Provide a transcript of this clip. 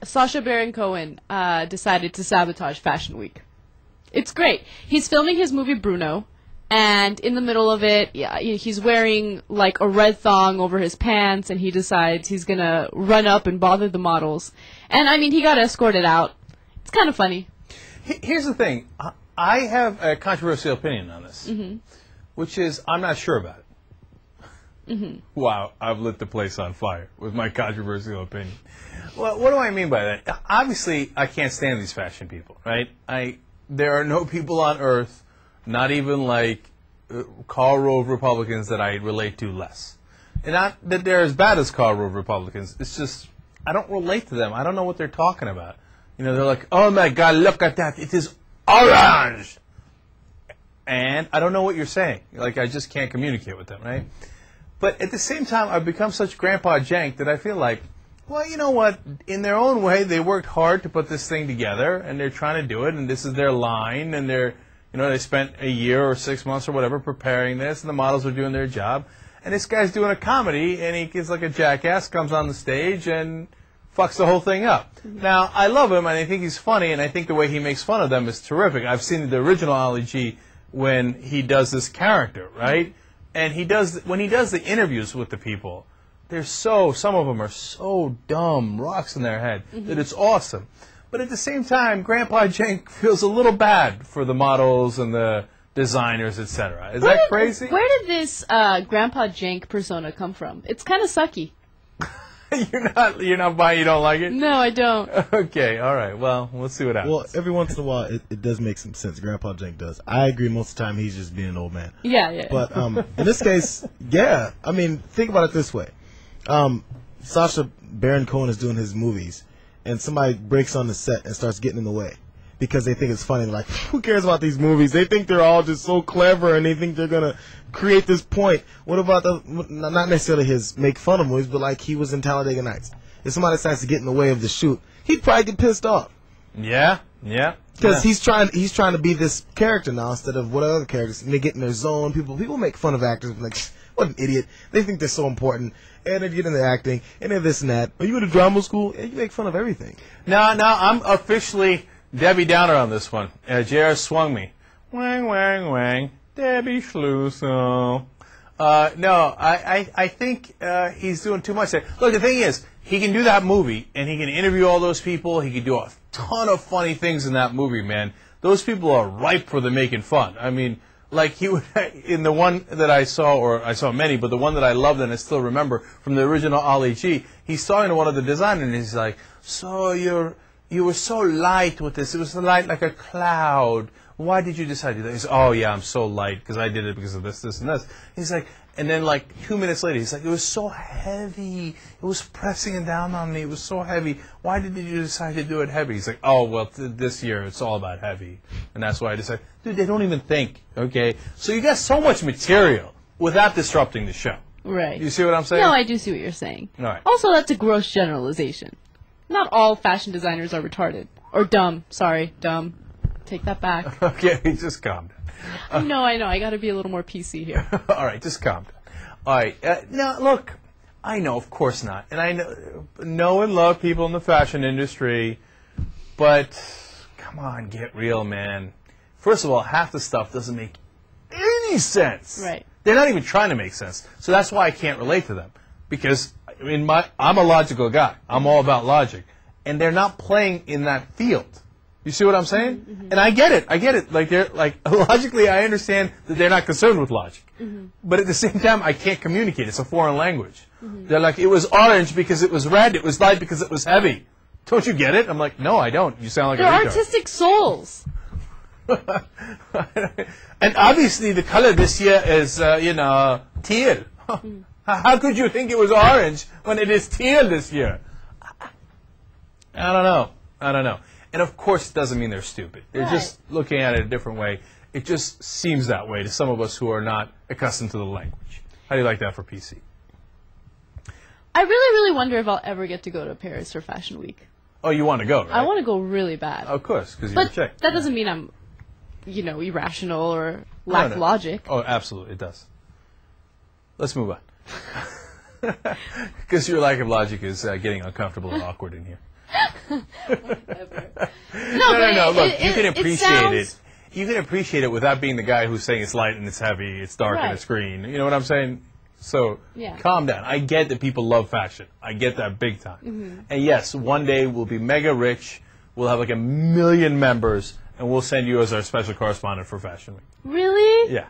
Sacha Baron Cohen decided to sabotage Fashion Week. It's great. He's filming his movie Bruno, and in the middle of it, he's wearing like a red thong over his pants, and he decides he's gonna run up and bother the models. And I mean, he got escorted out. It's kind of funny. Here's the thing. I have a controversial opinion on this, which is I'm not sure about it. Wow, I've lit the place on fire with my controversial opinion. Well, what do I mean by that? Obviously, I can't stand these fashion people, right? There are no people on earth, not even like Karl Rove Republicans, that I relate to less. And not that they're as bad as Karl Rove Republicans. It's just, I don't relate to them. I don't know what they're talking about. You know, they're like, oh my God, look at that. It is orange. And I don't know what you're saying. Like, I just can't communicate with them, right? But at the same time, I've become such Grandpa Jank that I feel like, well, you know what? In their own way, they worked hard to put this thing together, and they're trying to do it, and this is their line, and they spent a year or 6 months or whatever preparing this, and the models are doing their job. And this guy's doing a comedy, and he gets like a jackass, comes on the stage, and fucks the whole thing up. Now, I love him, and I think he's funny, and I think the way he makes fun of them is terrific. I've seen the original Ali G when he does this character, right? And when he does the interviews with the people, some of them are so dumb, rocks in their head, that it's awesome. But at the same time, Grandpa Jank feels a little bad for the models and the designers, etc. Is that crazy? Where did this Grandpa Jank persona come from? It's kind of sucky. You're not buying, you don't like it? No, I don't. Okay, all right. Well, we'll see what happens. Well, every once in a while, it does make some sense. Grandpa Jank does. I agree most of the time he's just being an old man. Yeah. But in this case, yeah. I mean, think about it this way. Sacha Baron Cohen is doing his movies, and somebody breaks on the set and starts getting in the way because they think it's funny. Like, who cares about these movies? They think they're all just so clever, and they think they're going to create this point. What about not necessarily his make fun of movies, but like he was in Talladega Nights. If somebody decides to get in the way of the shoot, he'd probably get pissed off. Yeah. Because he's trying to be this character now instead of what other characters. And they get in their zone. People make fun of actors like, what an idiot. They think they're so important. And they get into acting, and they're this and that. Are you in a drama school? Yeah, you make fun of everything. No, I'm officially Debbie Downer on this one. JR swung me. Wang, wang, wang. Debbie Schluso. No, I think he's doing too much there. Look, the thing is, he can do that movie, and he can interview all those people. He can do a ton of funny things in that movie, man. Those people are ripe for the making fun. I mean, like he would, in the one that I saw, or I saw many, but the one that I loved and I still remember from the original Ali G, he's talking to one of the designers, and he's like, so you were so light with this. It was light like a cloud. Why did you decide to do that? He's, oh yeah, I'm so light because I did it because of this, this, and this. He's like, and then like 2 minutes later, he's like, it was so heavy. It was pressing down on me. It was so heavy. Why did you decide to do it heavy? He's like, oh, well, this year it's all about heavy. And that's why I decided. Dude, they don't even think, okay? So you got so much material without disrupting the show. Right. You see what I'm saying? No, I do see what you're saying. All right. Also, that's a gross generalization. Not all fashion designers are retarded. Or dumb. Sorry, dumb. Take that back. Okay, just calm down. No, I know. I got to be a little more PC here. All right, just calm down. All right. Now, look, I know, of course not. And I know and love people in the fashion industry, but come on, get real, man. First of all, half the stuff doesn't make any sense. Right. They're not even trying to make sense. So that's why I can't relate to them. Because I'm a logical guy. I'm all about logic. And they're not playing in that field. You see what I'm saying? Mm-hmm. And I get it. Like they're like logically, I understand that they're not concerned with logic. Mm-hmm. But at the same time, I can't communicate. It's a foreign language. Mm-hmm. They're like, it was orange because it was red. It was light because it was heavy. Don't you get it? I'm like, no, I don't. You sound like they're a retard. artistic souls. And obviously, the color this year is, teal. How could you think it was orange when it is teal this year? I don't know. And of course, it doesn't mean they're stupid. They're just looking at it a different way. It just seems that way to some of us who are not accustomed to the language. How do you like that for PC? I really, really wonder if I'll ever get to go to Paris for Fashion Week. Oh, you want to go, right? I want to go really bad. Of course, because you're a chick. That doesn't mean I'm, irrational or lack logic. Oh, absolutely, it does. Let's move on. Because your lack of logic is getting uncomfortable and awkward in here. Whatever. No. Look, you can it appreciate sounds- it. You can appreciate it without being the guy who's saying it's light and it's heavy, it's dark and Right. it's green. You know what I'm saying? So Yeah. calm down. I get that people love fashion. I get that big time. Mm-hmm. And yes, one day we'll be mega rich. We'll have like 1 million members, and we'll send you as our special correspondent for Fashion Week. Really? Yeah.